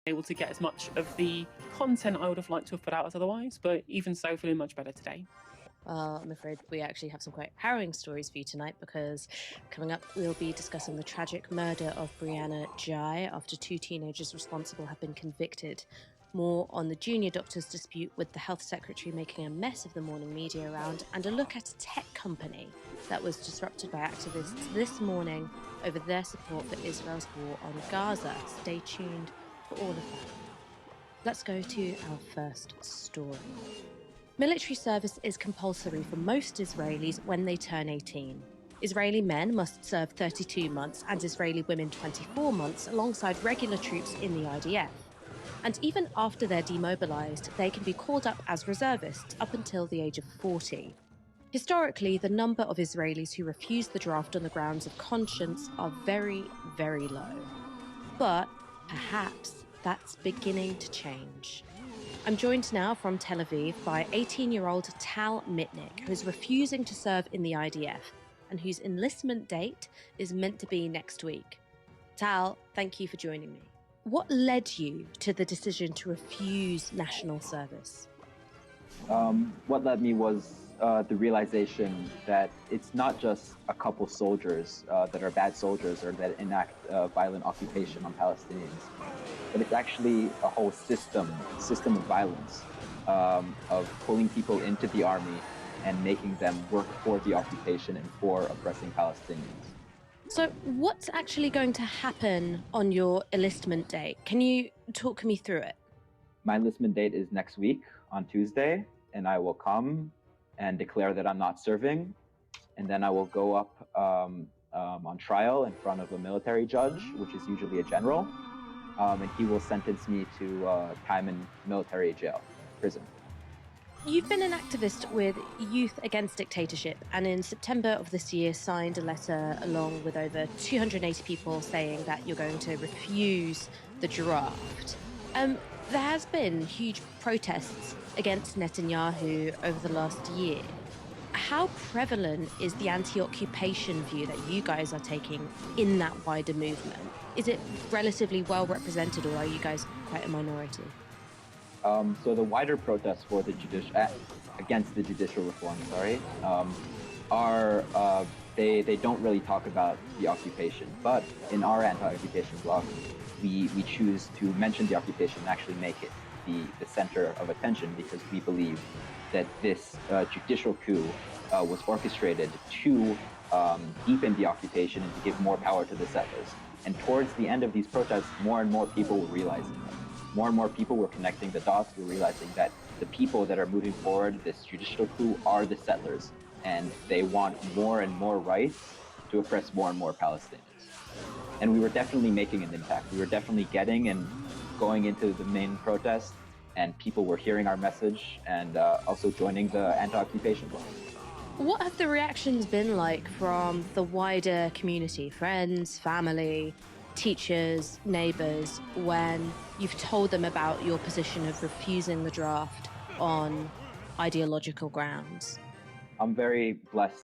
able to get as much of the content I would have liked to have put out as otherwise, but even so, feeling much better today. Well, I'm afraid we actually have some quite harrowing stories for you tonight because coming up, we'll be discussing the tragic murder of Brianna Jai after two teenagers responsible have been convicted. More on the junior doctor's dispute with the health secretary making a mess of the morning media round, and a look at a tech company that was disrupted by activists this morning over their support for Israel's war on Gaza. Stay tuned for all of that. Let's go to our first story. Military service is compulsory for most Israelis when they turn 18. Israeli men must serve 32 months and Israeli women 24 months alongside regular troops in the IDF. And even after they're demobilized, they can be called up as reservists up until the age of 40. Historically, the number of Israelis who refuse the draft on the grounds of conscience are very, very low. But perhaps that's beginning to change. I'm joined now from Tel Aviv by 18-year-old Tal Mitnick, who's refusing to serve in the IDF and whose enlistment date is meant to be next week. Tal, thank you for joining me. What led you to the decision to refuse national service? What led me was the realization that it's not just a couple soldiers that are bad soldiers or that enact violent occupation on Palestinians, but it's actually a whole system of violence, of pulling people into the army and making them work for the occupation and for oppressing Palestinians. So what's actually going to happen on your enlistment date? Can you talk me through it? My enlistment date is next week on Tuesday, and I will come and declare that I'm not serving, and then I will go up on trial in front of a military judge, which is usually a general, and he will sentence me to time in military jail, prison. You've been an activist with Youth Against Dictatorship, and in September of this year signed a letter along with over 280 people saying that you're going to refuse the draft. There has been huge protests against Netanyahu over the last year. How prevalent is the anti-occupation view that you guys are taking in that wider movement? Is it relatively well represented, or are you guys quite a minority? So the wider protests for the against the judicial reform, they don't really talk about the occupation. But in our anti-occupation blog, we choose to mention the occupation and actually make it the center of attention, because we believe that this judicial coup was orchestrated to deepen the occupation and to give more power to the settlers. And towards the end of these protests, more and more people were realizing that. More and more people were connecting the dots. We're realizing that the people that are moving forward this judicial coup are the settlers, and they want more and more rights to oppress more and more Palestinians. And we were definitely making an impact. We were definitely getting and going into the main protest, and people were hearing our message and also joining the anti-occupation blog. What have the reactions been like from the wider community, friends, family, teachers, neighbours, when you've told them about your position of refusing the draft on ideological grounds? I'm very blessed